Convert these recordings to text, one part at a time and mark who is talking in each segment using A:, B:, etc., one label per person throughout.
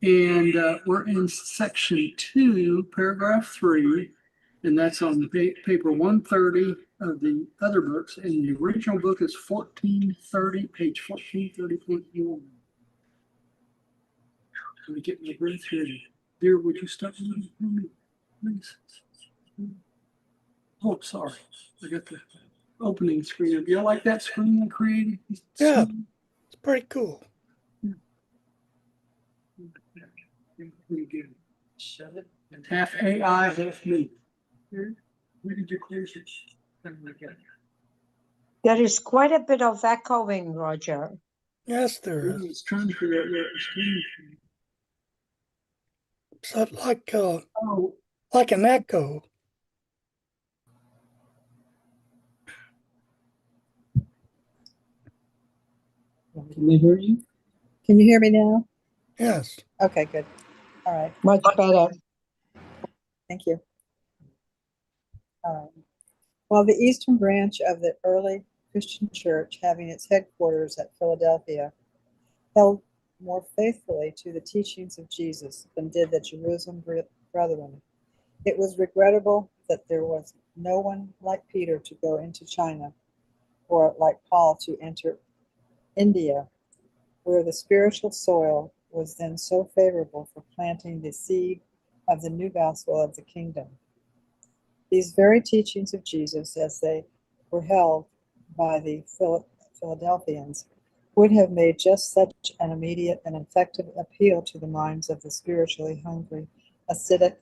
A: And we're in section 2, paragraph 3, and that's on paper 130 of the other books. And the original book is 1430, page 1430.1. Let me get my breath here. Dear, would you stop moving for me, please? Oh, sorry. I got the opening screen. Do you like that screen I created?
B: Yeah, it's pretty cool.
A: Pretty good. Half AI, half me. Where did you close it?
C: There is quite a bit of echoing, Roger.
B: Yes, there is.
A: It's trying to figure out where it was coming from.
B: So like an echo.
A: Can they hear you?
D: Can you hear me now?
B: Yes.
D: Okay, good. All right.
C: Much better.
D: Thank you. While the Eastern branch of the early Christian church, having its headquarters at Philadelphia, held more faithfully to the teachings of Jesus than did the Jerusalem brethren, it was regrettable that there was no one like Peter to go into China, or like Paul to enter India, where the spiritual soil was then so favorable for planting the seed of the new gospel of the kingdom. These very teachings of Jesus, as they were held by the Philadelphians, would have made just such an immediate and effective appeal to the minds of the spiritually hungry, ascetic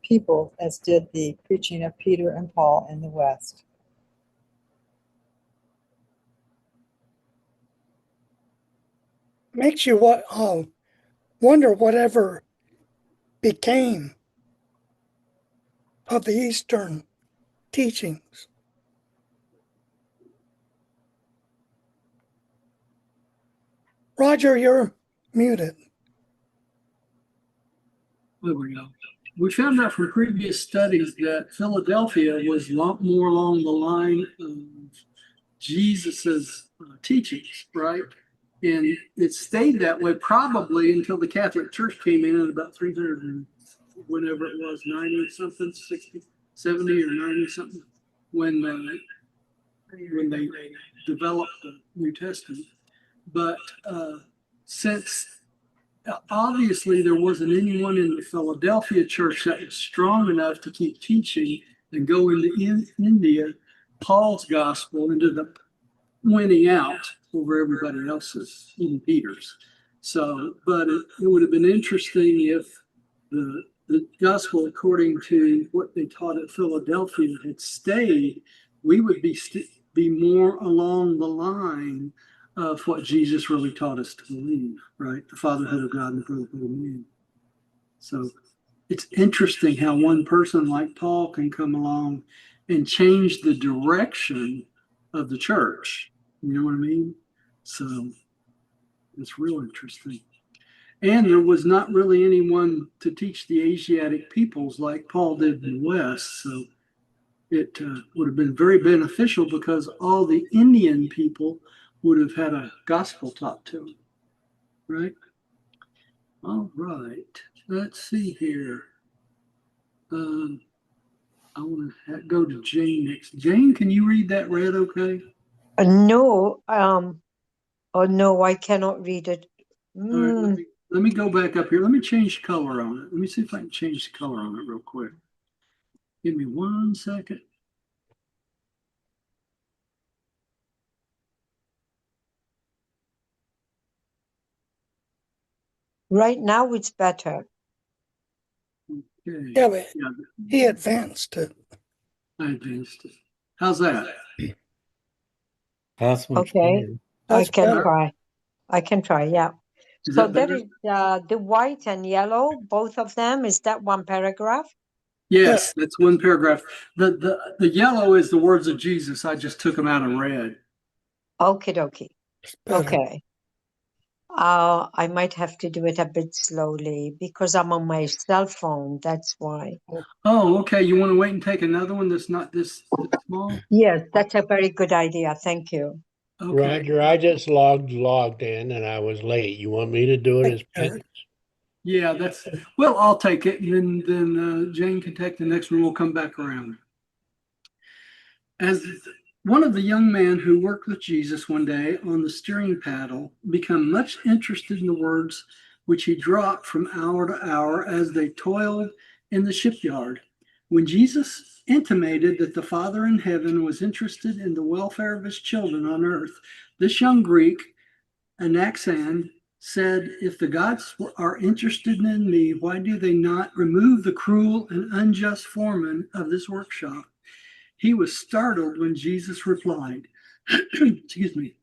D: people as did the preaching of Peter and Paul in the West.
B: Makes you wonder whatever became of the Eastern teachings. Roger, you're muted.
A: There we go. We found out from previous studies that Philadelphia was a lot more along the line of Jesus's teachings, right? And it stayed that way probably until the Catholic Church came in at about 300 and whenever it was, 90 something, 60, 70 or 90 something, when they developed the New Testament. But since obviously there wasn't anyone in the Philadelphia church that was strong enough to keep teaching and go into India, Paul's gospel ended up winning out over everybody else's, even Peter's. So, but it would have been interesting if the gospel, according to what they taught at Philadelphia, had stayed, we would be more along the line of what Jesus really taught us to believe, right? The fatherhood of God and the brotherhood of man. So it's interesting how one person like Paul can come along and change the direction of the church. You know what I mean? So it's real interesting. And there was not really anyone to teach the Asiatic peoples like Paul did in the West. So it would have been very beneficial because all the Indian people would have had a gospel taught to them, right? All right. Let's see here. I want to go to Jane next. Jane, can you read that read okay?
C: No. Oh, no, I cannot read it.
A: All right, let me go back up here. Let me change color on it. Let me see if I can change the color on it real quick. Give me 1 second.
C: Right now it's better.
A: Okay.
B: Yeah, but he advanced it.
A: I advanced it. How's that?
E: That's much
C: Okay.
E: better.
B: That's
C: I can
B: better.
C: try. I can try, yeah.
A: Is
C: So
A: that
C: there
A: better?
C: is the white and yellow, both of them. Is that one paragraph?
A: Yes, that's one paragraph. The yellow is the words of Jesus. I just took them out and read.
C: Okie dokie.
B: It's better.
C: Okay. I might have to do it a bit slowly because I'm on my cell phone. That's why.
A: Oh, okay. You want to wait and take another one that's not this small?
C: Yes, that's a very good idea. Thank you.
A: Okay.
E: Roger, I just logged in and I was late. You want me to do it as
B: Thank you,
E: pen?
A: Yeah, well, I'll take it, and then Jane can take the next one. We'll come back around. As one of the young men who worked with Jesus one day on the steering paddle became much interested in the words which he dropped from hour to hour as they toiled in the shipyard. When Jesus intimated that the Father in heaven was interested in the welfare of his children on earth, this young Greek, Anaxan, said, "If the gods are interested in me, why do they not remove the cruel and unjust foreman of this workshop?" He was startled when Jesus replied, excuse me,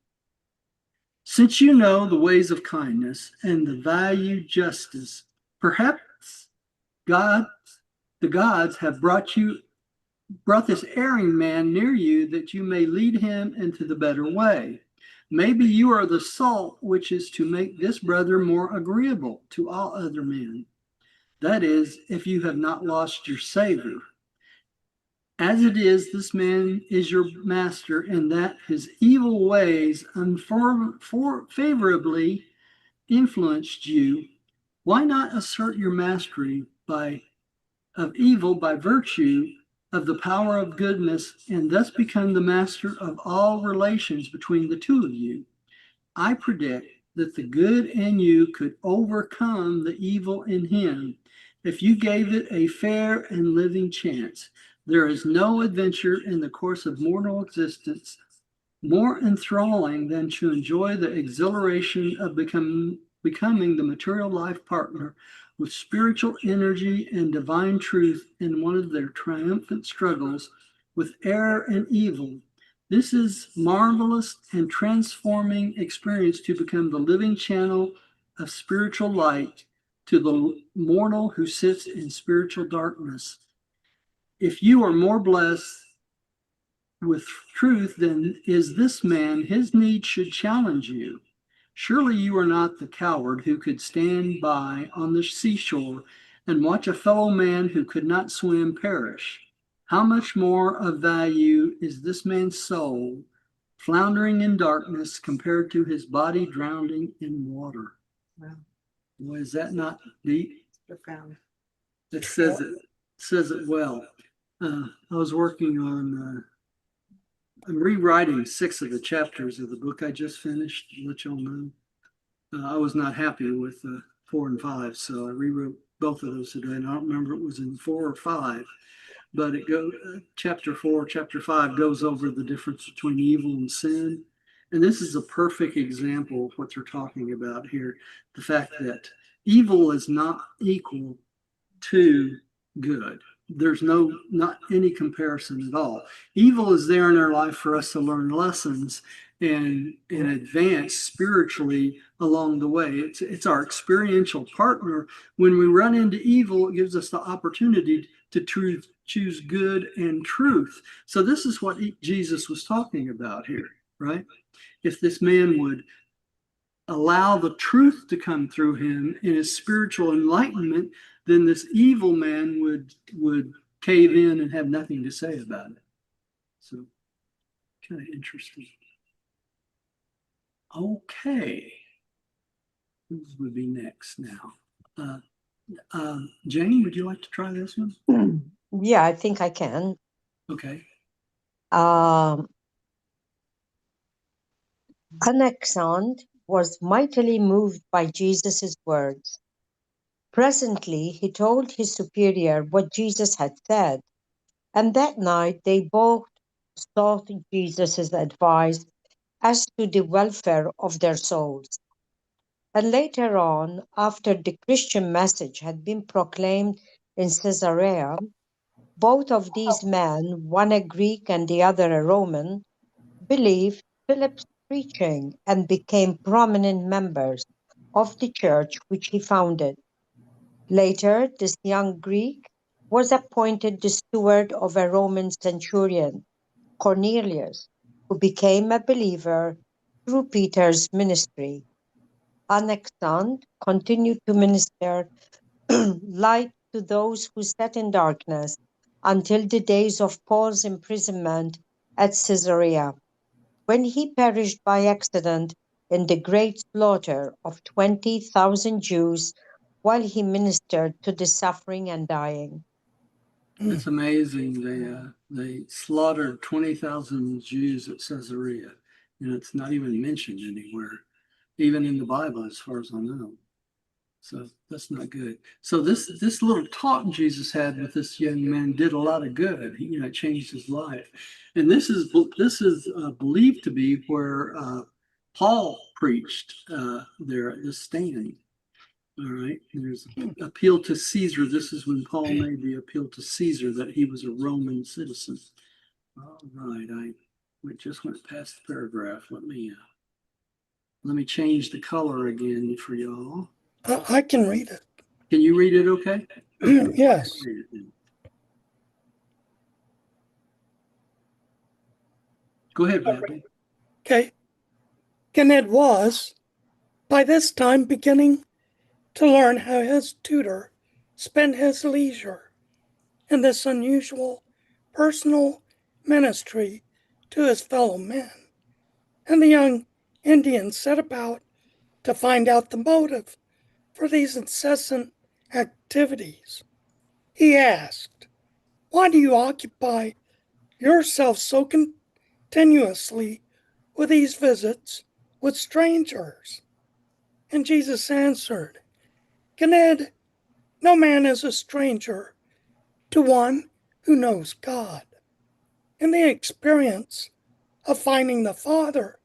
A: "Since you know the ways of kindness and the value justice, perhaps God, the gods have brought this erring man near you that you may lead him into the better way. Maybe you are the salt which is to make this brother more agreeable to all other men. That is, if you have not lost your savor. As it is, this man is your master, and that his evil ways unfavorably influenced you. Why not assert your mastery of evil by virtue of the power of goodness, and thus become the master of all relations between the two of you? I predict that the good in you could overcome the evil in him if you gave it a fair and living chance. There is no adventure in the course of mortal existence more enthralling than to enjoy the exhilaration of becoming the material life partner with spiritual energy and divine truth in one of their triumphant struggles with error and evil. This is marvelous and transforming experience to become the living channel of spiritual light to the mortal who sits in spiritual darkness. If you are more blessed with truth than is this man, his need should challenge you. Surely you are not the coward who could stand by on the seashore and watch a fellow man who could not swim perish. How much more of value is this man's soul floundering in darkness compared to his body drowning in water?
D: Wow.
A: Well, is that not deep?
D: Profound.
A: It says it well. I was working on I'm rewriting 6 of the chapters of the book I just finished, to let y'all know. I was not happy with 4 and 5, so I rewrote both of those today. And I don't remember if it was in 4 or 5, but it goes chapter 4, chapter 5 goes over the difference between evil and sin. And this is a perfect example of what they're talking about here. The fact that evil is not equal to good. There's not any comparison at all. Evil is there in our life for us to learn lessons and advance spiritually along the way. It's our experiential partner. When we run into evil, it gives us the opportunity to choose good and truth. So this is what Jesus was talking about here, right? If this man would allow the truth to come through him in his spiritual enlightenment, then this evil man would cave in and have nothing to say about it. So kind of interesting. Okay. Who would be next now? Jane, would you like to try this one?
C: Yeah, I think I can.
A: Okay.
C: Anaxand was mightily moved by Jesus' words. Presently, he told his superior what Jesus had said, and that night they both sought Jesus' advice as to the welfare of their souls. And later on, after the Christian message had been proclaimed in Caesarea, both of these men, one a Greek and the other a Roman, believed Philip's preaching and became prominent members of the church which he founded. Later, this young Greek was appointed the steward of a Roman centurion, Cornelius, who became a believer through Peter's ministry. Anaxand continued to minister light to those who sat in darkness until the days of Paul's imprisonment at Caesarea, when he perished by accident in the great slaughter of 20,000 Jews while he ministered to the suffering and dying.
A: It's amazing. They slaughtered 20,000 Jews at Caesarea, and it's not even mentioned anywhere, even in the Bible, as far as I know. So that's not good. So this little talk Jesus had with this young man did a lot of good. It changed his life. And this is believed to be where Paul preached there at this stand. All right. There's appeal to Caesar. This is when Paul made the appeal to Caesar that he was a Roman citizen. All right. I just went past the paragraph. Let me change the color again for y'all.
B: I can read it.
A: Can you read it okay?
B: Yes.
A: Read it then. Go ahead, Bradley.
B: Okay. Gened was, by this time, beginning to learn how his tutor spent his leisure in this unusual personal ministry to his fellow men. And the young Indian set about to find out the motive for these incessant activities. He asked, "Why do you occupy yourself so continuously with these visits with strangers?" And Jesus answered, "Gened, no man is a stranger to one who knows God. In the experience of finding the Father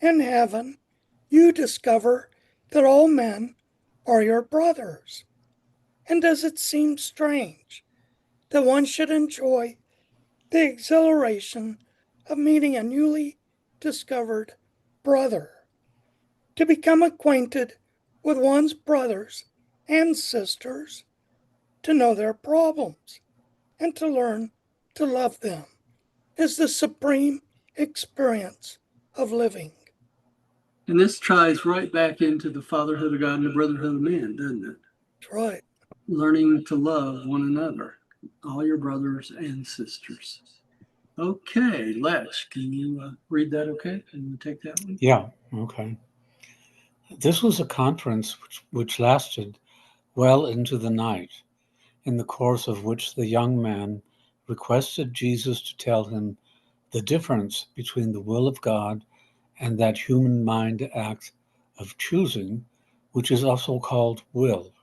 B: in heaven, you discover that all men are your brothers. And does it seem strange that one should enjoy the exhilaration of meeting a newly discovered brother? To become acquainted with one's brothers and sisters, to know their problems, and to learn to love them is the supreme experience of living."
A: And this ties right back into the fatherhood of God and the brotherhood of man, doesn't it?
B: That's right.
A: Learning to love one another, all your brothers and sisters. Okay, Lesh, can you read that okay? Can you take that one?
E: Yeah, okay. This was a conference which lasted well into the night, in the course of which the young man requested Jesus to tell him the difference between the will of God and that human mind act of choosing, which is also called will.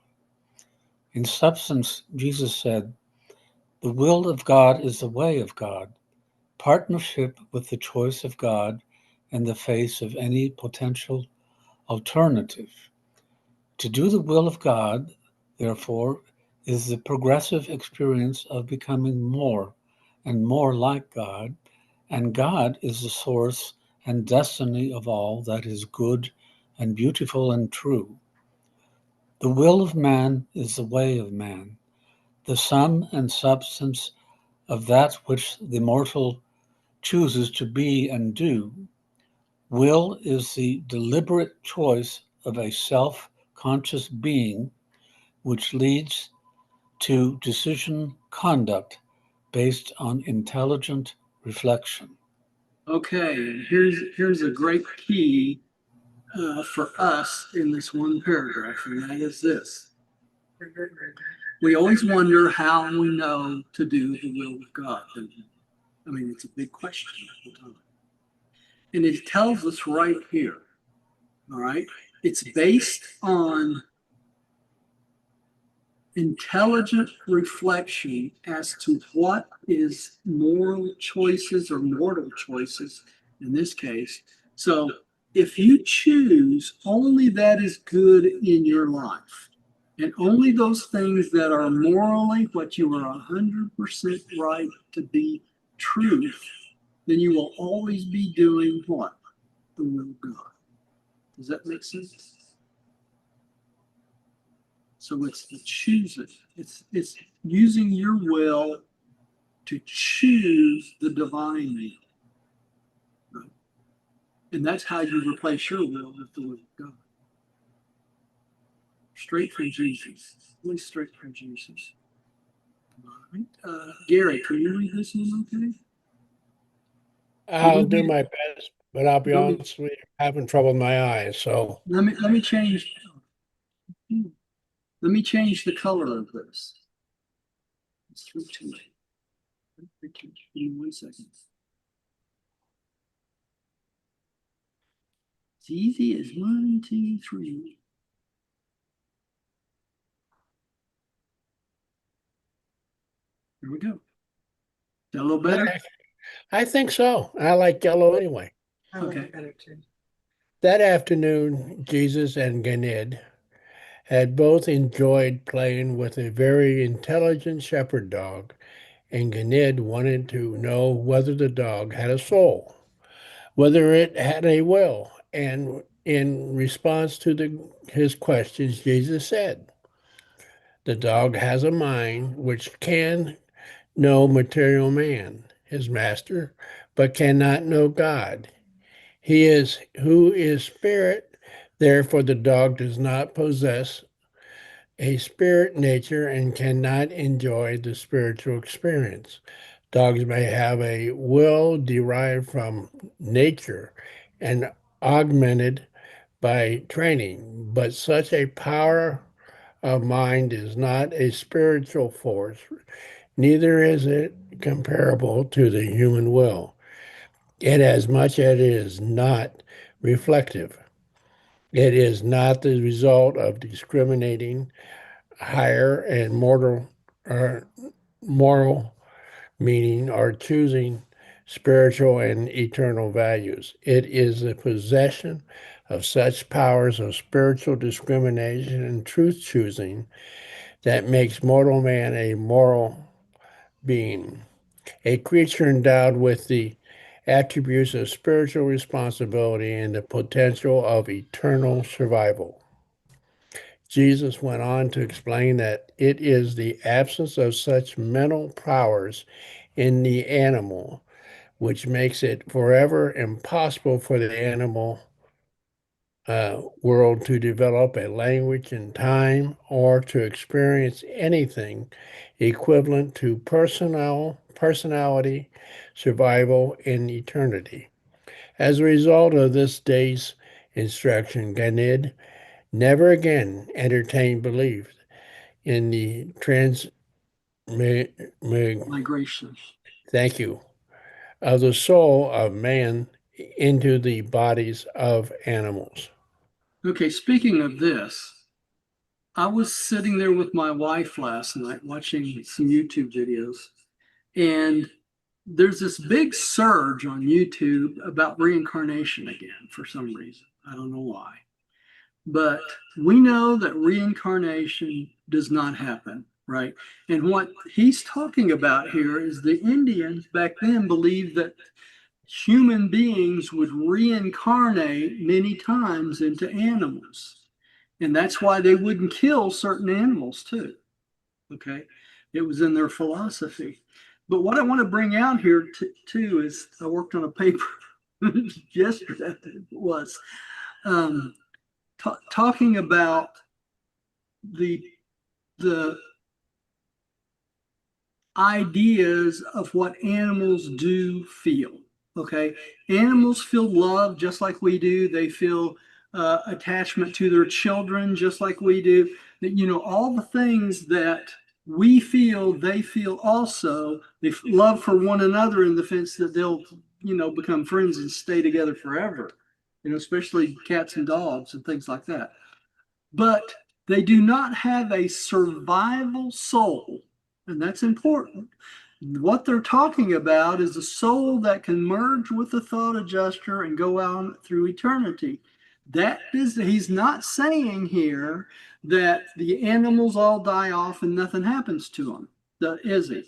E: In substance, Jesus said, "The will of God is the way of God, partnership with the choice of God in the face of any potential alternative. To do the will of God, therefore, is the progressive experience of becoming more and more like God, and God is the source and destiny of all that is good and beautiful and true. The will of man is the way of man, the sum and substance of that which the mortal chooses to be and do. Will is the deliberate choice of a self-conscious being which leads to decision conduct based on intelligent reflection."
A: Okay, and here's a great key for us in this one paragraph, and that is this. We always wonder how we know to do the will of God. I mean, it's a big question all the time. And it tells us right here, all right? It's based on intelligent reflection as to what is moral choices or mortal choices in this case. So if you choose only that is good in your life, and only those things that are morally what you are 100% right to be truth, then you will always be doing what? The will of God. Does that make sense? So it's the choosing. It's using your will to choose the divine will. Right? And that's how you replace your will with the will of God. Straight from Jesus. Really straight from Jesus. All right. Gary, can you read this one okay?
F: I'll do my best, but I'll be honest with you, I'm having trouble with my eyes. So
A: Let me change. Let me change the color of this. It's 3:2. Give me 1 second. It's easy as 1, 2, 3. Here we go. Is that a little better?
F: I think so. I like yellow anyway.
D: I like
A: Okay.
D: it better too.
F: That afternoon, Jesus and Ganid had both enjoyed playing with a very intelligent shepherd dog, and Ganid wanted to know whether the dog had a soul, whether it had a will. And in response to his questions, Jesus said, "The dog has a mind which can know material man, his master, but cannot know God. He is who is spirit, therefore the dog does not possess a spirit nature and cannot enjoy the spiritual experience. Dogs may have a will derived from nature and augmented by training, but such a power of mind is not a spiritual force, neither is it comparable to the human will, inasmuch as it is not reflective. It is not the result of discriminating higher and moral meaning or choosing spiritual and eternal values. It is the possession of such powers of spiritual discrimination and truth choosing that makes mortal man a moral being, a creature endowed with the attributes of spiritual responsibility and the potential of eternal survival. Jesus went on to explain that it is the absence of such mental powers in the animal which makes it forever impossible for the animal world to develop a language in time or to experience anything equivalent to personality, survival in eternity. As a result of this day's instruction, Ganid never again entertained belief in the
A: Migration.
F: thank you, of the soul of man into the bodies of animals.
A: Okay, speaking of this, I was sitting there with my wife last night watching some YouTube videos, and there's this big surge on YouTube about reincarnation again for some reason. I don't know why. But we know that reincarnation does not happen, right? And what he's talking about here is the Indians back then believed that human beings would reincarnate many times into animals. And that's why they wouldn't kill certain animals too. Okay. It was in their philosophy. But what I want to bring out here too is I worked on a paper yesterday. It was talking about the ideas of what animals do feel. Okay, animals feel love just like we do. They feel attachment to their children just like we do. That all the things that we feel, they feel also. They love for one another in the sense that they'll become friends and stay together forever. Especially cats and dogs and things like that. But they do not have a survival soul, and that's important. What they're talking about is a soul that can merge with the thought adjuster and go out through eternity. That is, he's not saying here that the animals all die off and nothing happens to them, is he?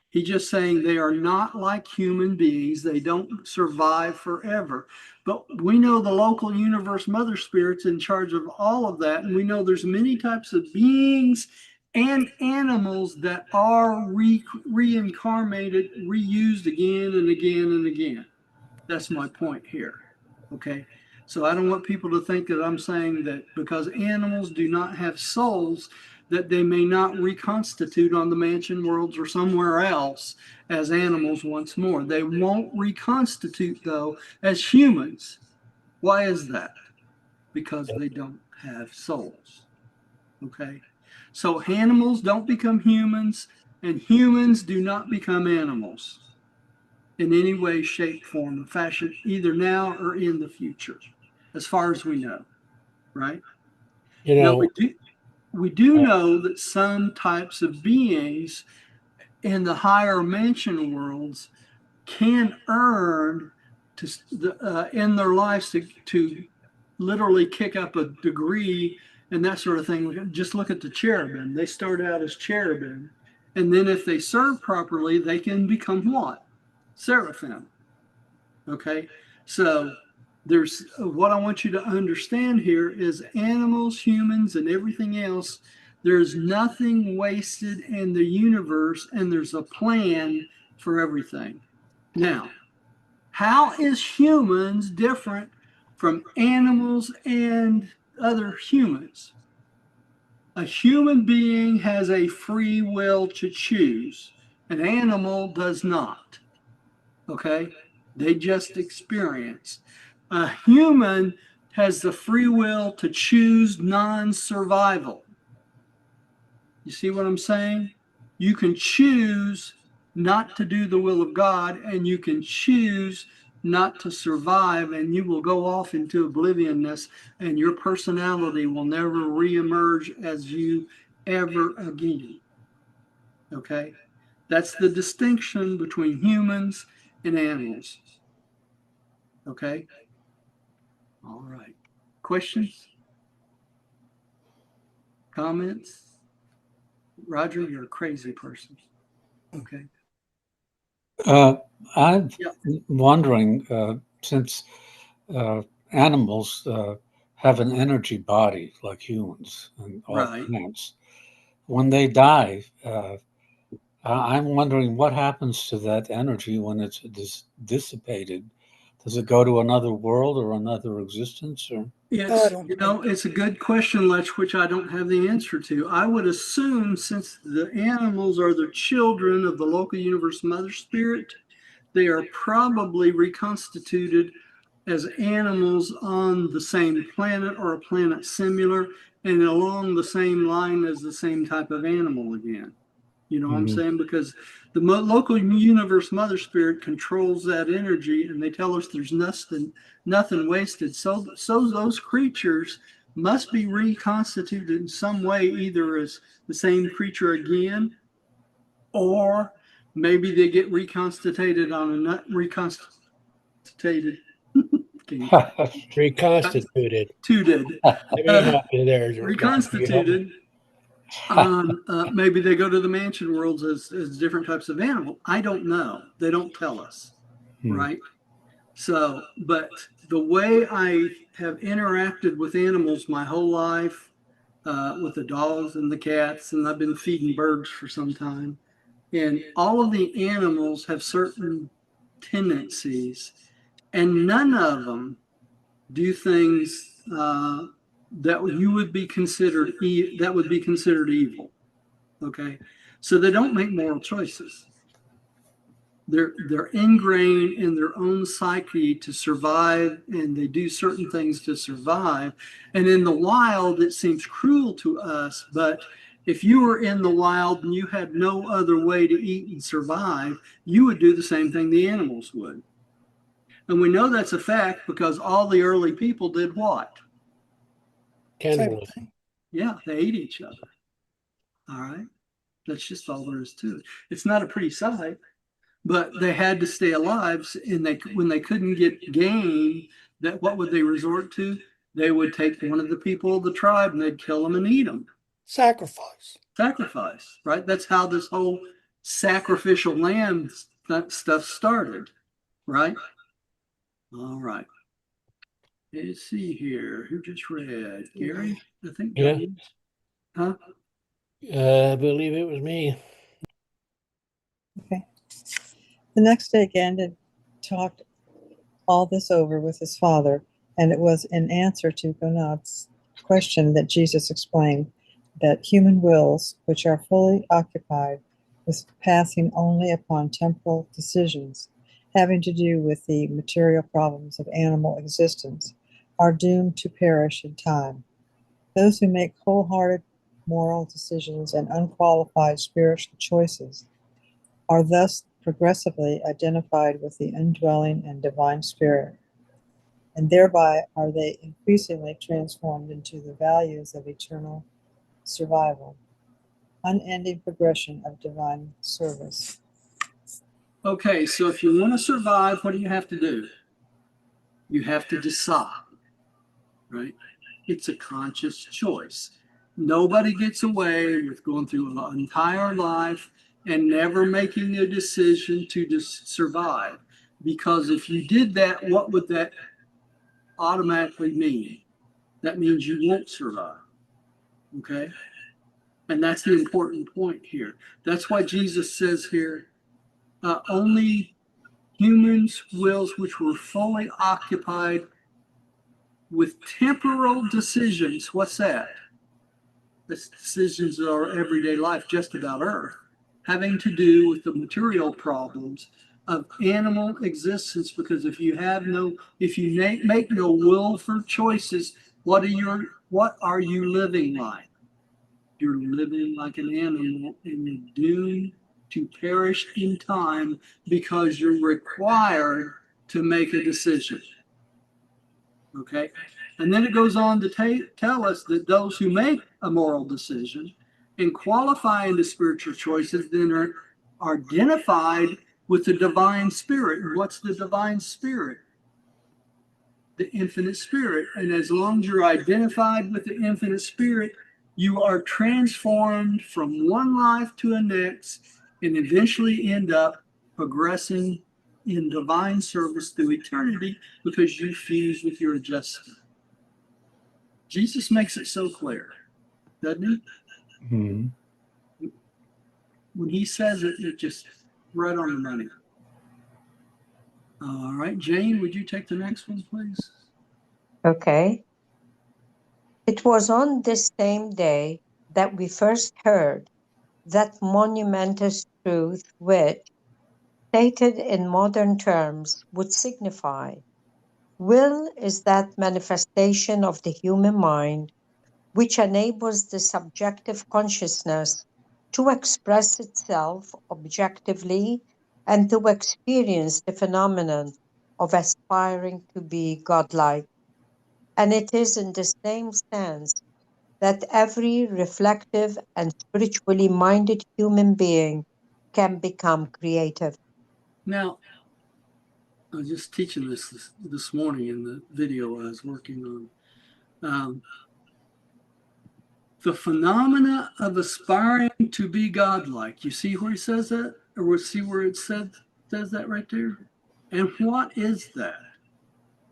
A: He's just saying they are not like human beings. They don't survive forever. But we know the local universe mother spirit's in charge of all of that. And we know there's many types of beings and animals that are reincarnated, reused again and again and again. That's my point here. Okay. So I don't want people to think that I'm saying that because animals do not have souls, that they may not reconstitute on the mansion worlds or somewhere else as animals once more. They won't reconstitute, though, as humans. Why is that? Because they don't have souls. Okay. So animals don't become humans, and humans do not become animals in any way, shape, form, or fashion, either now or in the future, as far as we know, right?
F: You
A: Now,
F: know,
A: we do know that some types of beings in the higher dimension worlds can earn in their lives to literally kick up a degree and that sort of thing. Just look at the cherubim. They start out as cherubim, and then if they serve properly, they can become what? Seraphim. Okay, so there's what I want you to understand here is animals, humans, and everything else. There's nothing wasted in the universe, and there's a plan for everything. Now, how is humans different from animals and other humans? A human being has a free will to choose. An animal does not. Okay? They just experience. A human has the free will to choose non-survival. You see what I'm saying? You can choose not to do the will of God, and you can choose not to survive, and you will go off into oblivionness, and your personality will never reemerge as you ever again. Okay? That's the distinction between humans and animals. Okay? All right. Questions? Comments? Roger, you're a crazy person. Okay.
E: I'm
A: Yeah.
E: wondering, since animals have an energy body like humans and all
A: Right.
E: plants, when they die, I'm wondering what happens to that energy when it's dissipated. Does it go to another world or another existence? Or
B: I don't think.
A: It's a good question, Lech, which I don't have the answer to. I would assume since the animals are the children of the local universe mother spirit, they are probably reconstituted as animals on the same planet or a planet similar and along the same line as the same type of animal again. You know what I'm saying? Because the local universe mother spirit controls that energy, and they tell us there's nothing wasted. So those creatures must be reconstituted in some way, either as the same creature again, or maybe they get reconstituted on a not reconstituted.
F: reconstituted.
A: Reconstituted.
F: Let me help you there,
A: Reconstituted on maybe they go to the mansion worlds as different types of animal. I don't know. They don't tell us, right? So, but the way I have interacted with animals my whole life, with the dogs and the cats, and I've been feeding birds for some time, and all of the animals have certain tendencies, and none of them do things that you would be considered that would be considered evil. Okay, so they don't make moral choices. They're ingrained in their own psyche to survive, and they do certain things to survive. And in the wild, it seems cruel to us, but if you were in the wild and you had no other way to eat and survive, you would do the same thing the animals would. And we know that's a fact because all the early people did what?
B: Same
F: Cannibalism.
B: thing.
A: Yeah, they ate each other. All right. That's just all there is to it. It's not a pretty sight, but they had to stay alive. And when they couldn't get game, that what would they resort to? They would take one of the people of the tribe and they'd kill them and eat them.
B: Sacrifice.
A: Sacrifice, right? That's how this whole sacrificial lamb stuff started, right? All right. Let's see here. Who just read? Gary? I think.
F: Yeah.
A: Huh?
F: I believe it was me.
D: Okay. The next day, Gandhi talked all this over with his father, and it was in answer to Gonad's question that Jesus explained that human wills, which are fully occupied with passing only upon temporal decisions having to do with the material problems of animal existence, are doomed to perish in time. Those who make wholehearted moral decisions, and unqualified spiritual choices are thus progressively identified with the indwelling and divine spirit, and thereby are they increasingly transformed into the values of eternal survival, unending progression of divine service.
A: Okay, so if you want to survive, what do you have to do? You have to decide, right? It's a conscious choice. Nobody gets away with going through an entire life and never making a decision to survive. Because if you did that, what would that automatically mean? That means you won't survive. Okay? And that's the important point here. That's why Jesus says here, only humans' wills which were fully occupied with temporal decisions. What's that? The decisions of our everyday life, just about Earth, having to do with the material problems of animal existence. Because if you make no will for choices, what are you living like? You're living like an animal, and you're doomed to perish in time because you're required to make a decision. Okay? And then it goes on to tell us that those who make a moral decision and qualify into spiritual choices then are identified with the divine spirit. And what's the divine spirit? The infinite spirit. And as long as you're identified with the infinite spirit, you are transformed from one life to the next and eventually end up progressing in divine service through eternity because you fuse with your adjustment. Jesus makes it so clear, doesn't he?
E: Mm-hmm.
A: When he says it, it's just right on the money. All right, Jane, would you take the next one, please?
C: Okay. It was on this same day that we first heard that monumentous truth which, stated in modern terms, would signify will is that manifestation of the human mind which enables the subjective consciousness to express itself objectively and to experience the phenomenon of aspiring to be godlike. And it is in the same sense that every reflective and spiritually minded human being can become creative.
A: Now, I was just teaching this morning in the video I was working on. The phenomena of aspiring to be godlike. You see where he says that? Or we'll see where it says that right there? And what is that?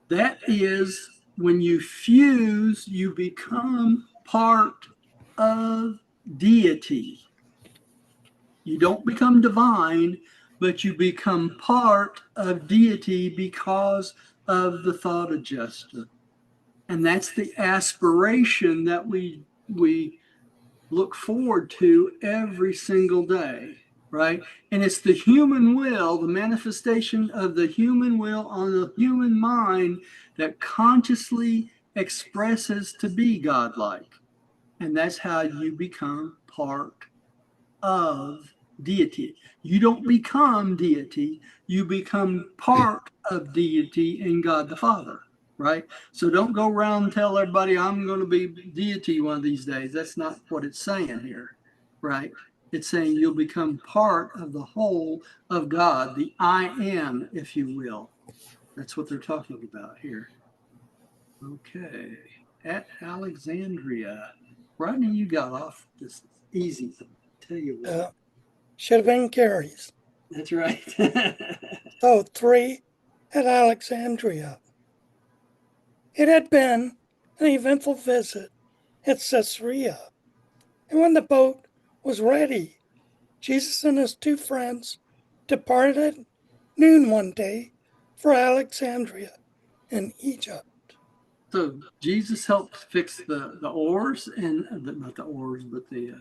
A: That is when you fuse, you become part of deity. You don't become divine, but you become part of deity because of the thought adjustment. And that's the aspiration that we look forward to every single day, right? And it's the human will, the manifestation of the human will on the human mind that consciously expresses to be godlike. And that's how you become part of deity. You don't become deity, you become part of deity in God the Father, right? So don't go around and tell everybody I'm going to be deity one of these days. That's not what it's saying here, right? It's saying you'll become part of the whole of God, the I am, if you will. That's what they're talking about here. Okay. At Alexandria. Rodney, you got off this easy. Tell you what.
B: Should have been Gary's.
A: That's right.
B: So 3 at Alexandria. It had been an eventful visit at Caesarea, and when the boat was ready, Jesus and his 2 friends departed at noon one day for Alexandria in Egypt.
A: So Jesus helped fix the oars and not the oars, but the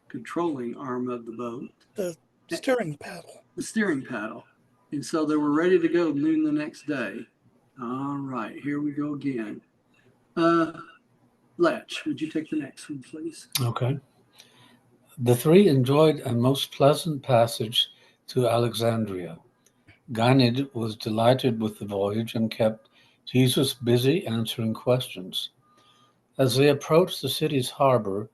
A: controlling arm of the boat,
B: The steering paddle.
A: the steering paddle. And so they were ready to go noon the next day. All right, here we go again. Letch, would you take the next one, please?
E: Okay. The three enjoyed a most pleasant passage to Alexandria. Ganid was delighted with the voyage and kept Jesus busy answering questions. As they approached the city's harbor,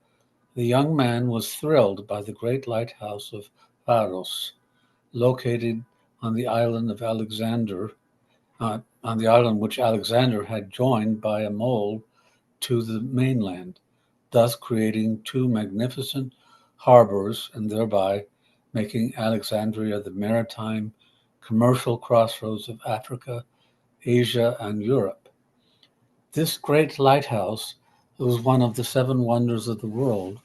E: the young man was thrilled by the great lighthouse of Paros, located on the island of Alexander, on the island which Alexander had joined by a mole to the mainland, thus creating two magnificent harbors and thereby making Alexandria the maritime commercial crossroads of Africa, Asia, and Europe. This great lighthouse was one of the seven wonders of the world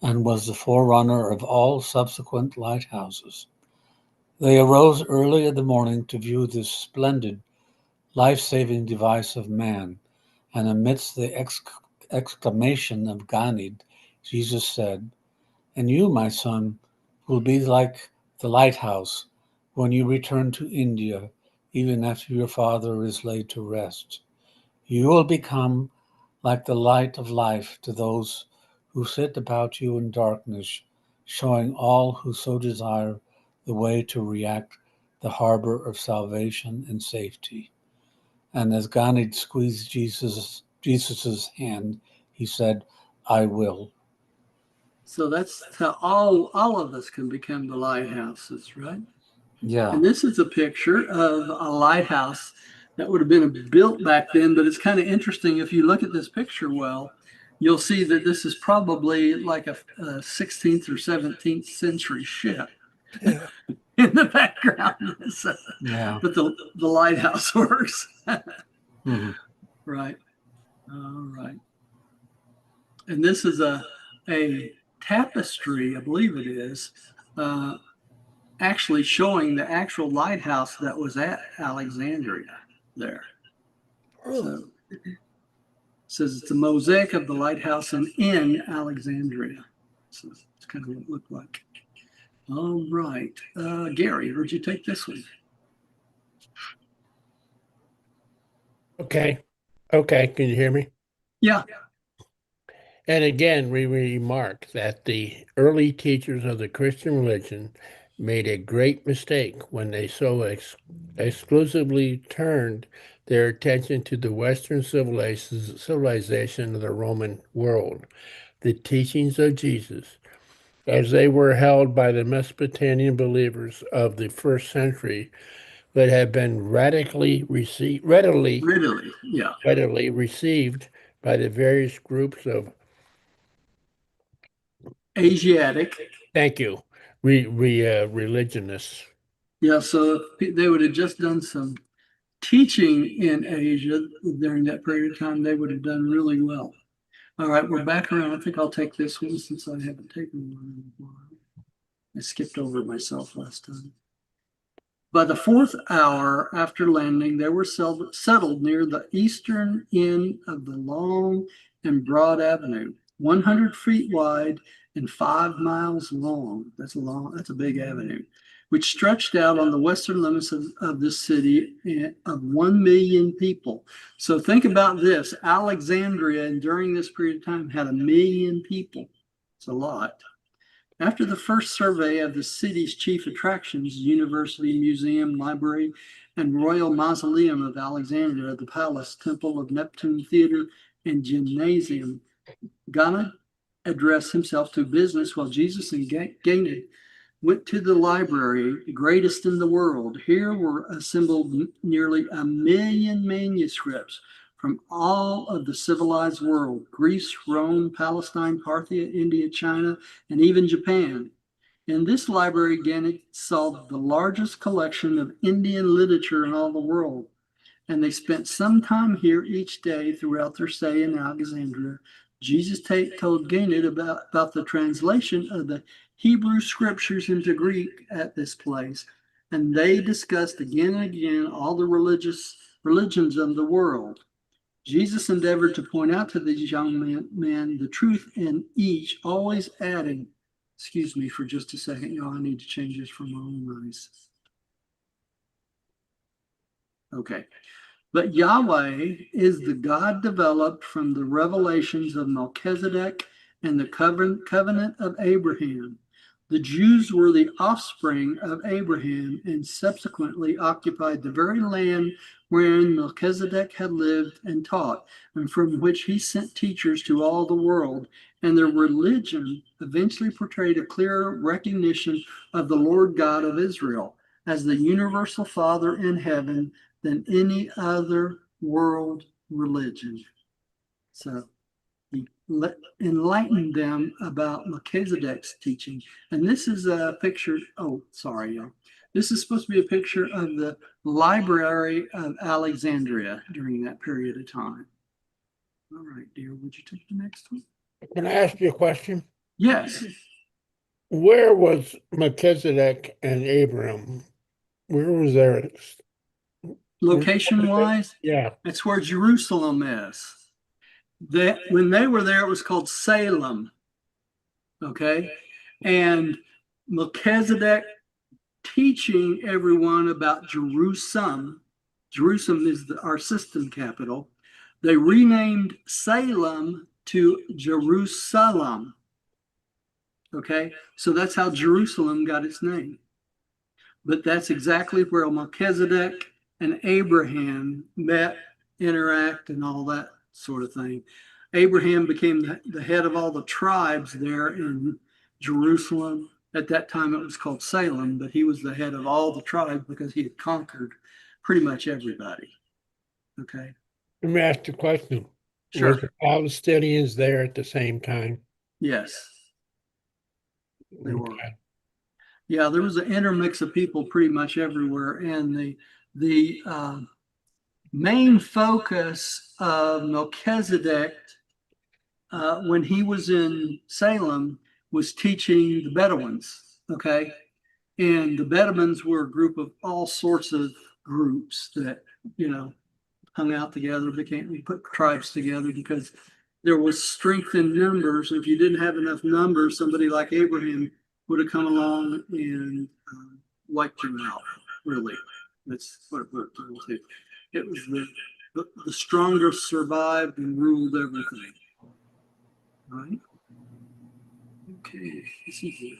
E: and was the forerunner of all subsequent lighthouses. They arose early in the morning to view this splendid life-saving device of man, and amidst the exclamation of Ganid, Jesus said, "And you, my son, will be like the lighthouse when you return to India, even after your father is laid to rest. You will become like the light of life to those who sit about you in darkness, showing all who so desire the way to react the harbor of salvation and safety." And as Ganid squeezed Jesus's hand, he said, "I will."
A: So that's how all of us can become the lighthouses, right?
E: Yeah.
A: And this is a picture of a lighthouse that would have been built back then, but it's kind of interesting. If you look at this picture well, you'll see that this is probably like a 16th or 17th century ship
B: Yeah.
A: in the background. So,
E: Yeah.
A: but the lighthouse works.
E: Mhm.
A: Right. All right. And this is a tapestry, I believe it is, uh, actually showing the actual lighthouse that was at Alexandria there.
B: Oh,
A: So it says it's a mosaic of the lighthouse in Alexandria. So it's kind of what it looked like. All right. Gary, where'd you take this one?
F: Okay. Okay. Can you hear me?
A: Yeah.
F: And again, we remark that the early teachers of the Christian religion made a great mistake when they so exclusively turned their attention to the Western civilization of the Roman world. The teachings of Jesus, as they were held by the Mesopotamian believers of the first century, would have been
A: Readily. Yeah.
F: readily received by the various groups of,
A: Asiatic.
F: thank you, religionists.
A: Yeah. So if they would have just done some teaching in Asia during that period of time, they would have done really well. All right, we're back around. I think I'll take this one since I haven't taken one in a while. I skipped over myself last time. By the fourth hour after landing, they were settled near the eastern end of the long and broad avenue, 100 feet wide and 5 miles long. That's a big avenue, which stretched out on the western limits of this city of 1 million people. So think about this. Alexandria, and during this period of time, had 1 million people. It's a lot. After the first survey of the city's chief attractions, University, Museum, Library, and Royal Mausoleum of Alexandria, the Palace, Temple of Neptune Theater, and Gymnasium, Ghana addressed himself to business while Jesus and Ganid went to the library, the greatest in the world. Here were assembled nearly 1 million manuscripts from all of the civilized world: Greece, Rome, Palestine, Parthia, India, China, and even Japan. In this library, Gannett saw the largest collection of Indian literature in all the world, and they spent some time here each day throughout their stay in Alexandria. Jesus told Gannett about the translation of the Hebrew scriptures into Greek at this place, and they discussed again and again all the religions of the world. Jesus endeavored to point out to these young men the truth in each, always adding, excuse me for just a second, y'all, I need to change this for my own eyes. Okay. But Yahweh is the God developed from the revelations of Melchizedek and the covenant of Abraham. The Jews were the offspring of Abraham and subsequently occupied the very land wherein Melchizedek had lived and taught, and from which he sent teachers to all the world. And their religion eventually portrayed a clearer recognition of the Lord God of Israel as the universal Father in heaven than any other world religion. So he enlightened them about Melchizedek's teaching. And this is a picture. Oh, sorry, y'all. This is supposed to be a picture of the Library of Alexandria during that period of time. All right, dear, would you take the next one?
F: Can I ask you a question?
A: Yes.
F: Where was Melchizedek and Abraham? Where was their
A: Location wise,
F: Yeah.
A: that's where Jerusalem is. When they were there, it was called Salem. Okay. And Melchizedek teaching everyone about Jerusalem. Jerusalem is our system capital. They renamed Salem to Jerusalem. Okay. So that's how Jerusalem got its name. But that's exactly where Melchizedek and Abraham met, interact, and all that sort of thing. Abraham became the head of all the tribes there in Jerusalem. At that time, it was called Salem, but he was the head of all the tribes because he had conquered pretty much everybody. Okay.
F: Let me ask you a question.
A: Sure.
F: Was the Palestinians there at the same time?
A: Yes, they were.
F: Okay.
A: Yeah, there was an intermix of people pretty much everywhere, and the main focus of Melchizedek when he was in Salem was teaching the Bedouins. Okay, and the Bedouins were a group of all sorts of groups that hung out together, we put tribes together because there was strength in numbers. If you didn't have enough numbers, somebody like Abraham would have come along and wiped you out. Really, that's what it put to. It was the strongest survived and ruled everything. Right? Okay, this is it.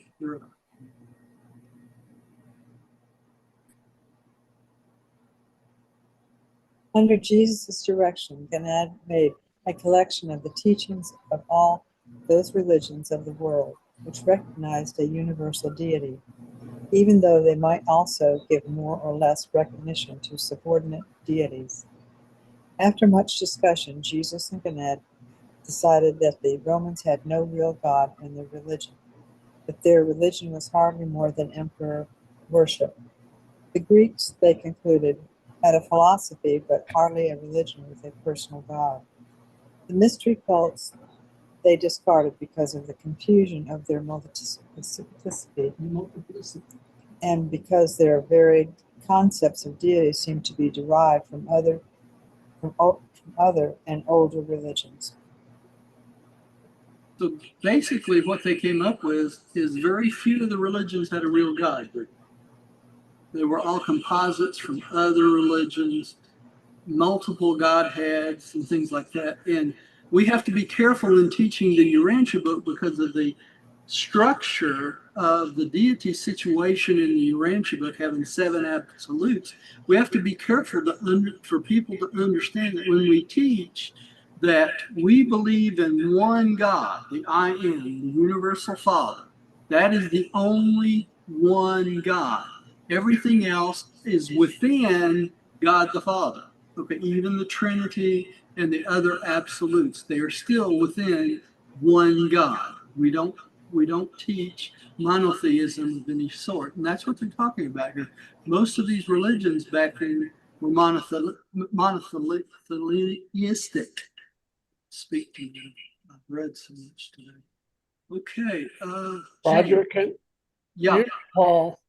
D: Under Jesus' direction, Ganad made a collection of the teachings of all those religions of the world which recognized a universal deity, even though they might also give more or less recognition to subordinate deities. After much discussion, Jesus and Ganad decided that the Romans had no real God in their religion, that their religion was hardly more than emperor worship. The Greeks, they concluded, had a philosophy but hardly a religion with a personal God. The mystery cults they discarded because of the confusion of their multiplicity and because their varied concepts of deity seemed to be derived from other and older religions.
A: So basically, what they came up with is very few of the religions had a real God. They were all composites from other religions, multiple godheads, and things like that. And we have to be careful in teaching the Urantia book because of the structure of the deity situation in the Urantia book, having 7 absolutes. We have to be careful for people to understand that when we teach that we believe in one God, the I Am, the Universal Father, that is the only one God. Everything else is within God the Father. Okay, even the Trinity and the other absolutes, they are still within one God. We don't teach monotheism of any sort, and that's what they're talking about here. Most of these religions back then were monotheistic. Speak to me. I've read so much today. Okay,
F: Roger,
A: yeah,
F: you recall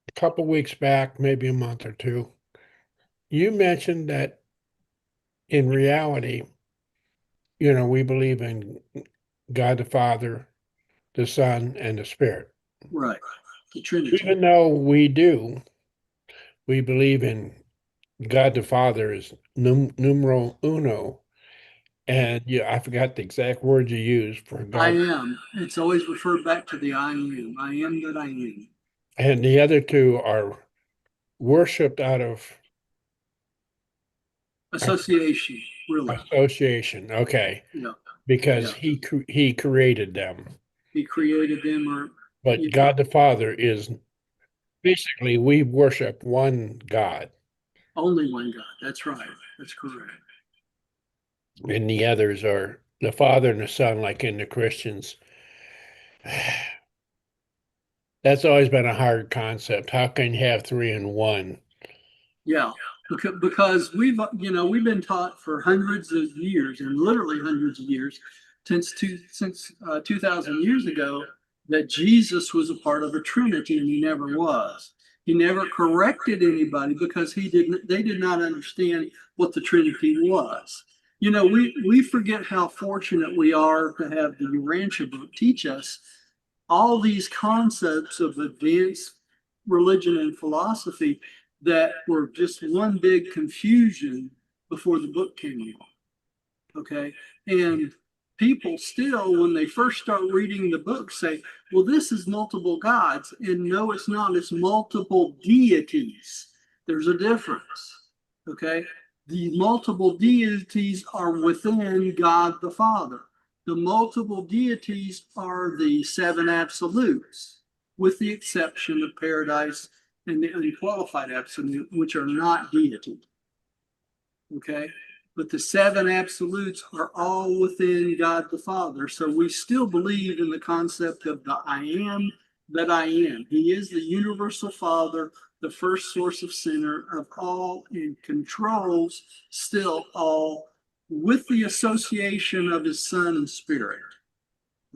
F: a couple weeks back, maybe a month or two, you mentioned that in reality, we believe in God the Father, the Son, and the Spirit.
A: right. The Trinity.
F: Even though we believe in God the Father is numero uno, And yeah, I forgot the exact word you used for
A: I
F: God.
A: am. It's always referred back to the I am. I am that I am.
F: And the other two are worshipped out of
A: Association, really.
F: association. Okay,
A: Yeah,
F: because
A: yeah.
F: he created them.
A: He created them, or
F: But God the Father is basically we worship one God,
A: only one God. That's right. That's correct.
F: and the others are the Father and the Son, like in the Christians. That's always been a hard concept. How can you have three in one?
A: Yeah, because we've been taught for hundreds of years, and literally hundreds of years, since 2,000 years ago, that Jesus was a part of a Trinity, and he never was. He never corrected anybody because they did not understand what the Trinity was. We forget how fortunate we are to have the Urantia book teach us all these concepts of advanced religion and philosophy that were just one big confusion before the book came out. Okay. And people still, when they first start reading the book, say, well, this is multiple gods. And no, it's not. It's multiple deities. There's a difference. Okay. The multiple deities are within God the Father. The multiple deities are the seven absolutes, with the exception of paradise and the unqualified absolute, which are not deity. Okay. But the seven absolutes are all within God the Father. So we still believe in the concept of the I am that I am. He is the universal Father, the first source of center of all, and controls still all with the association of his Son and Spirit.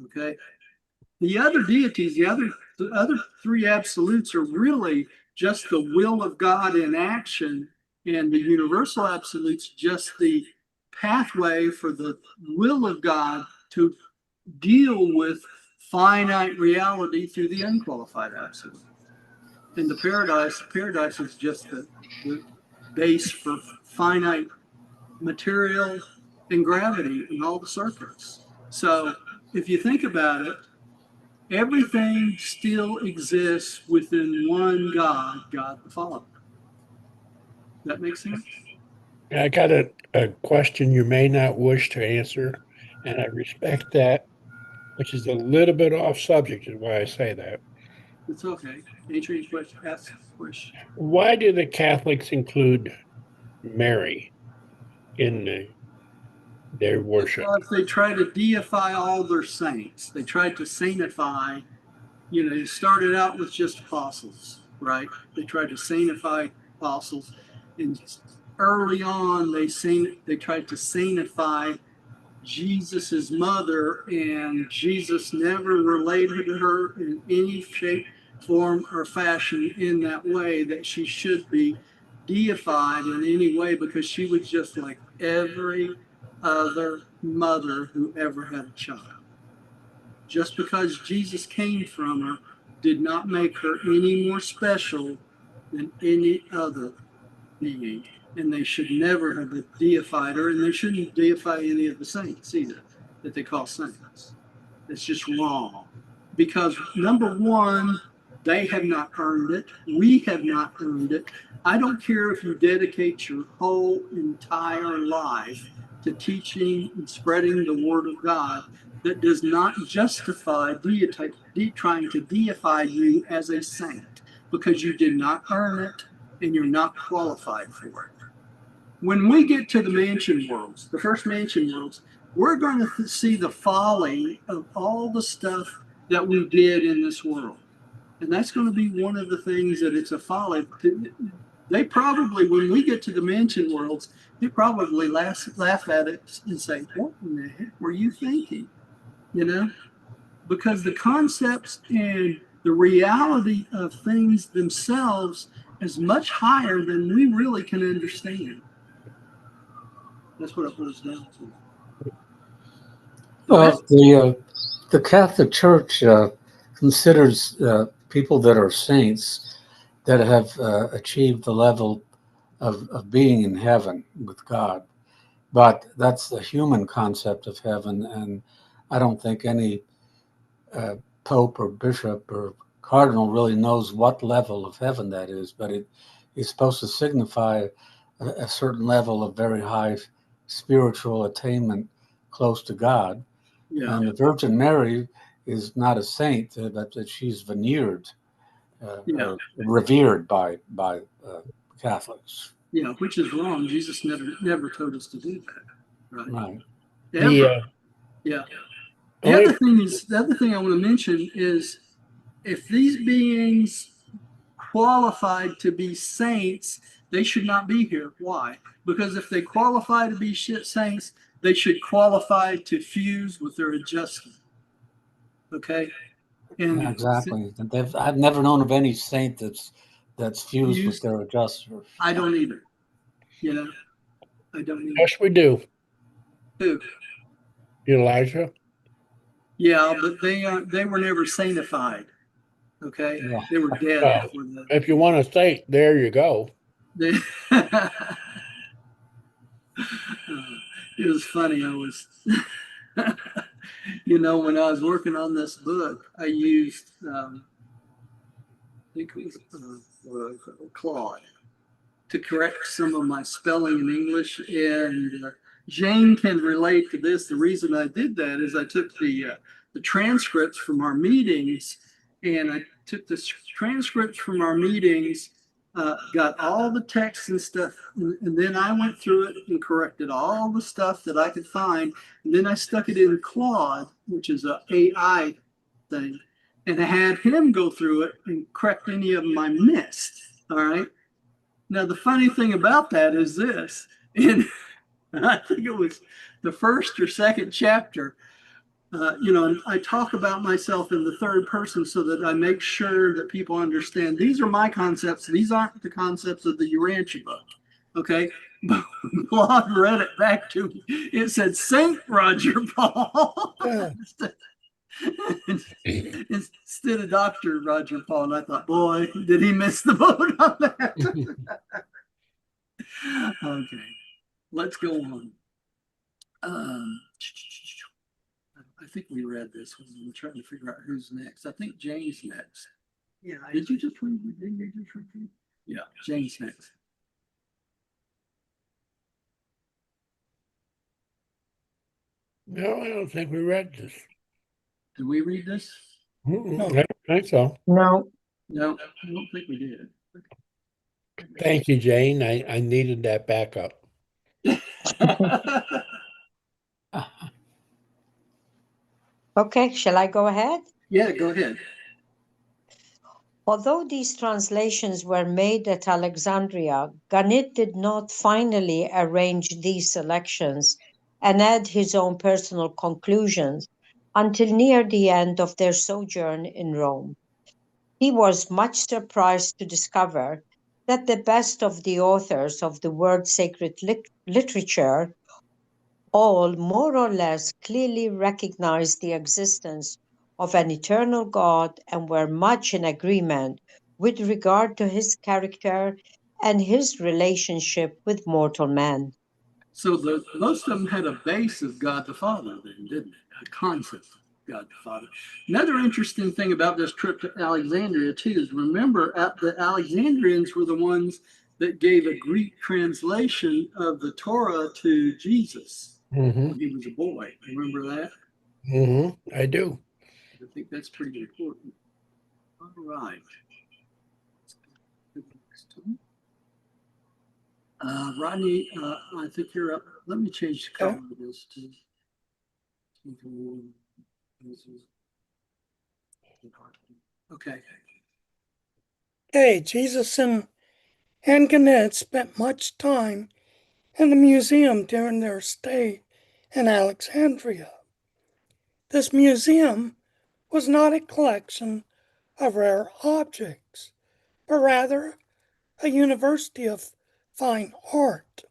A: Okay. The other deities, the other three absolutes are really just the will of God in action, and the universal absolutes just the pathway for the will of God to deal with finite reality through the unqualified absolute. And the paradise is just the base for finite material and gravity and all the circuits. So if you think about it, everything still exists within one God, God the Father. That makes sense?
F: I got a question you may not wish to answer, and I respect that, which is a little bit off subject, is why I say that.
A: It's okay. Answer your question. Ask a question.
F: Why do the Catholics include Mary in their worship?
A: Because they try to deify all their saints. They tried to sanctify, it started out with just apostles, right? They tried to sanctify apostles. And early on, they tried to sanctify Jesus's mother, and Jesus never related to her in any shape, form, or fashion in that way that she should be deified in any way, because she was just like every other mother who ever had a child. Just because Jesus came from her did not make her any more special than any other being. And they should never have deified her, and they shouldn't deify any of the saints either that they call saints. It's just wrong. Because number one, they have not earned it. We have not earned it. I don't care if you dedicate your whole entire life to teaching and spreading the word of God. That does not justify trying to deify you as a saint, because you did not earn it and you're not qualified for it. When we get to the mansion worlds, the first mansion worlds, we're going to see the folly of all the stuff that we did in this world. And that's going to be one of the things that it's a folly. They probably, when we get to the mansion worlds, they probably laugh at it and say, what in the heck were you thinking? Because the concepts and the reality of things themselves is much higher than we really can understand. That's what it boils down to.
E: The Catholic Church considers people that are saints that have achieved the level of being in heaven with God. But that's the human concept of heaven, and I don't think any uh, pope or bishop or cardinal really knows what level of heaven that is. But it is supposed to signify a certain level of very high spiritual attainment close to God.
A: Yeah.
E: And the Virgin Mary is not a saint, but that she's veneered,
A: Yeah.
E: revered by Catholics.
A: Yeah. Which is wrong. Jesus never told us to do that. Right.
E: Right.
F: The
A: Ever. Yeah. The
F: only
A: other thing I want to mention is if these beings qualified to be saints, they should not be here. Why? Because if they qualify to be saints, they should qualify to fuse with their adjustment. Okay? And
E: Yeah, exactly. I've never known of any saint that's fused with
A: fused,
E: their adjuster.
A: I don't either. You know, I don't either.
F: yes, we do,
A: Who?
F: Elijah.
A: Yeah, but they were never sanctified. Okay?
E: Yeah.
A: They were dead
F: Well,
A: before the
F: if you want to say, there you go.
A: they it was funny. I was you know, when I was working on this book, I used I think it was Claude to correct some of my spelling in English. And Jane can relate to this. The reason I did that is I took the transcripts from our meetings, and I took the transcripts from our meetings, got all the text and stuff, and then I went through it and corrected all the stuff that I could find. And then I stuck it in Claude, which is a AI thing, and I had him go through it and correct any of them I missed. All right. Now, the funny thing about that is this, and I think it was the first or second chapter, you know, I talk about myself in the third person so that I make sure that people understand these are my concepts. These aren't the concepts of the Urantia book. Okay. But when Claude read it back to me, it said Saint Roger Paul.
B: Yeah.
A: Instead of Dr. Roger Paul. And I thought, boy, did he miss the boat on that? Okay, let's go on. I think we read this one. I'm trying to figure out who's next. I think Jane's next. Yeah. Did you just read? Did you just read? Yeah, Jane's next.
F: No, I don't think we read this.
A: Did we read this?
F: I don't think so.
C: No,
A: No, I don't think we did.
F: Thank you, Jane. I needed that backup.
C: okay, shall I go ahead?
A: Yeah, go ahead.
C: Although these translations were made at Alexandria, Ganit did not finally arrange these selections and add his own personal conclusions until near the end of their sojourn in Rome. He was much surprised to discover that the best of the authors of the word sacred literature all more or less clearly recognized the existence of an eternal God and were much in agreement with regard to his character and his relationship with mortal man.
A: So most of them had a base of God the Father, then, didn't it? A concept of God the Father. Another interesting thing about this trip to Alexandria too is remember the Alexandrians were the ones that gave a Greek translation of the Torah to Jesus when he was a boy. Remember that?
F: I do.
A: I think that's pretty important. All right. Rodney, I think you're up. Let me change the color of this to. Okay.
B: Okay, Jesus and Gannet spent much time in the museum during their stay in Alexandria. This museum was not a collection of rare objects, but rather a university of fine art,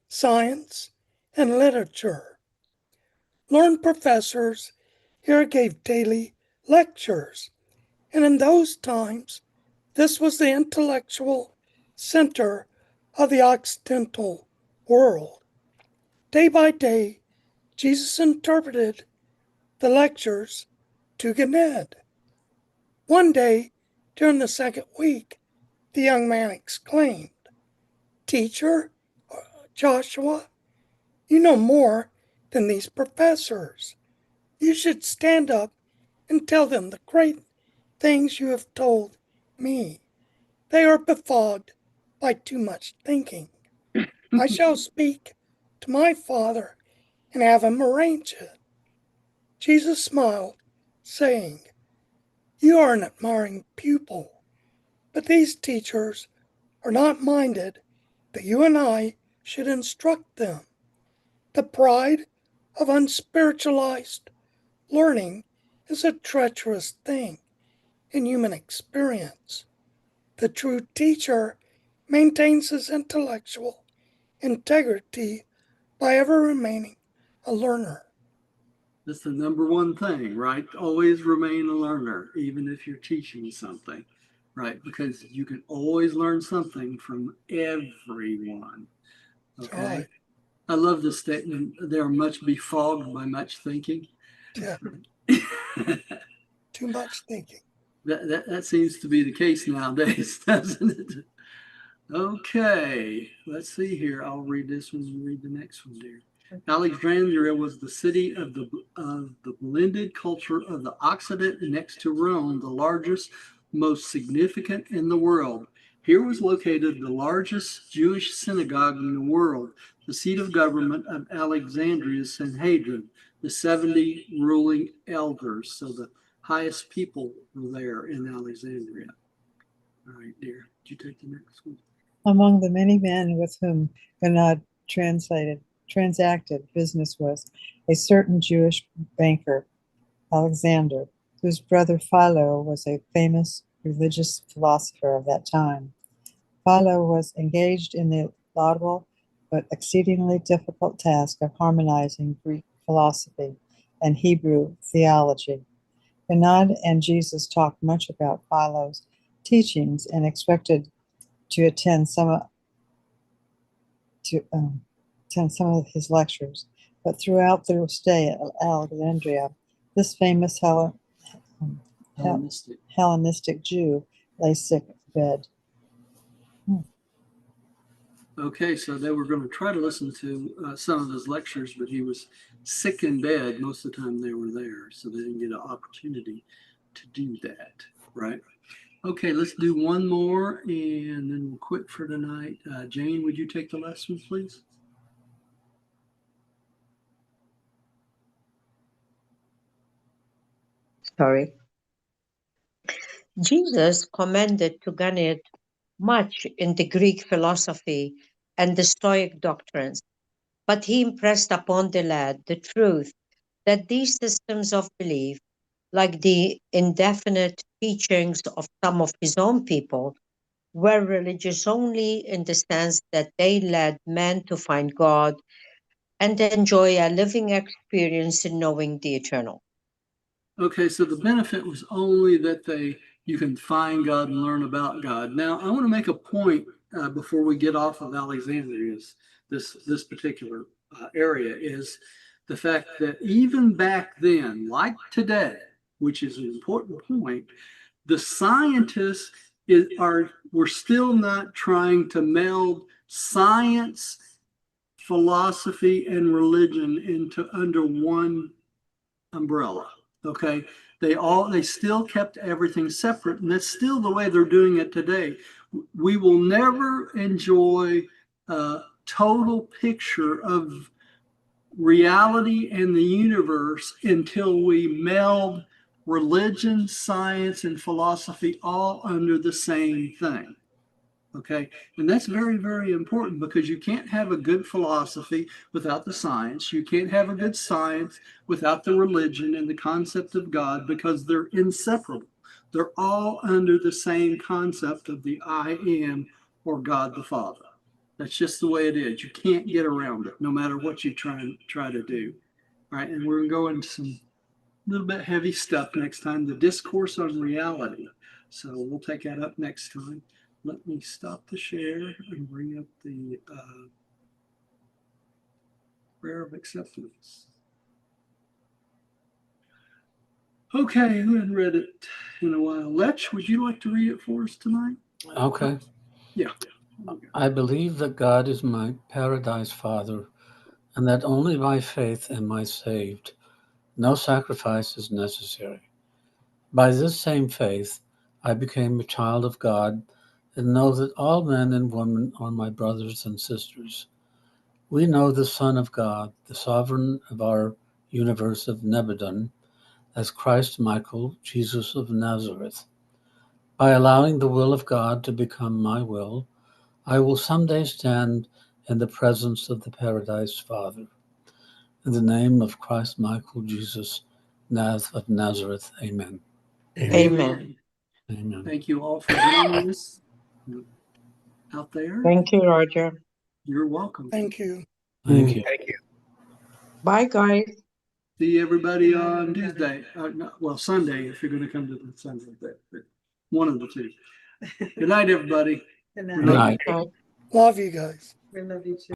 B: science, and literature. Learned professors here gave daily lectures, and in those times, this was the intellectual center of the Occidental world. Day by day, Jesus interpreted the lectures to Ganed. One day, during the second week, the young man exclaimed, "Teacher, Joshua, you know more than these professors. You should stand up and tell them the great things you have told me. They are befogged by too much thinking. I shall speak to my Father and have him arrange it." Jesus smiled, saying, "You are an admiring pupil, but these teachers are not minded that you and I should instruct them. The pride of unspiritualized learning is a treacherous thing in human experience. The true teacher maintains his intellectual integrity by ever remaining a learner."
A: That's the number one thing, right? Always remain a learner, even if you're teaching something, right? Because you can always learn something from everyone.
B: That's
A: Okay.
B: right.
A: I love the statement, they are much befogged by much thinking.
B: Yeah, too much thinking.
A: That seems to be the case nowadays, doesn't it? Okay, let's see here. I'll read this one and read the next one, dear. Alexandria was the city of the blended culture of the Occident next to Rome, the largest, most significant in the world. Here was located the largest Jewish synagogue in the world, the seat of government of Alexandria's Sanhedrin, the 70 ruling elders. So the highest people were there in Alexandria. All right, dear. Did you take the next one?
D: Among the many men with whom Ganad transacted business was a certain Jewish banker, Alexander, whose brother Philo was a famous religious philosopher of that time. Philo was engaged in the laudable but exceedingly difficult task of harmonizing Greek philosophy and Hebrew theology. Ganad and Jesus talked much about Philo's teachings and expected to attend some of his lectures. But throughout their stay at Alexandria, this famous Hellenistic Jew lay sick in bed.
A: Okay, so they were going to try to listen to some of his lectures, but he was sick in bed most of the time they were there, so they didn't get an opportunity to do that, right? Okay, let's do one more, and then we'll quit for tonight. Jane, would you take the last one, please?
C: Sorry. Jesus commended to Ganid much in the Greek philosophy and the Stoic doctrines, but he impressed upon the lad the truth that these systems of belief, like the indefinite teachings of some of his own people, were religious only in the sense that they led men to find God and enjoy a living experience in knowing the eternal.
A: Okay, so the benefit was only that you can find God and learn about God. Now, I want to make a point before we get off of Alexandria's this particular area is the fact that even back then, like today, which is an important point, the scientists were still not trying to meld science, philosophy, and religion into under one umbrella. Okay, they still kept everything separate, and that's still the way they're doing it today. We will never enjoy a total picture of reality and the universe until we meld religion, science, and philosophy all under the same thing. Okay, and that's very, very important because you can't have a good philosophy without the science. You can't have a good science without the religion and the concept of God because they're inseparable. They're all under the same concept of the I am or God the Father. That's just the way it is. You can't get around it, no matter what you try to do. All right, and we're going to go into some little bit heavy stuff next time. The discourse on reality. So we'll take that up next time. Let me stop the share and bring up the Prayer of acceptance. Okay, we haven't read it in a while. Lech, would you like to read it for us tonight?
E: Okay.
A: Yeah.
E: I believe that God is my paradise Father, and that only by faith am I saved. No sacrifice is necessary. By this same faith, I became a child of God and know that all men and women are my brothers and sisters. We know the Son of God, the sovereign of our universe of Nebadon, as Christ Michael, Jesus of Nazareth. By allowing the will of God to become my will, I will someday stand in the presence of the Paradise Father. In the name of Christ Michael, Jesus of Nazareth, amen.
C: Amen.
E: Amen.
A: Thank you all for joining us out there.
C: Thank you, Roger.
A: You're welcome.
B: Thank you.
E: Thank you.
F: Thank you.
C: Bye, guys.
A: See everybody on Tuesday. Well, Sunday, if you're going to come to the Sunday, but one of the two. Good night, everybody.
D: Good
E: Good night.
C: Bye.
B: Love you guys.
D: We love you too.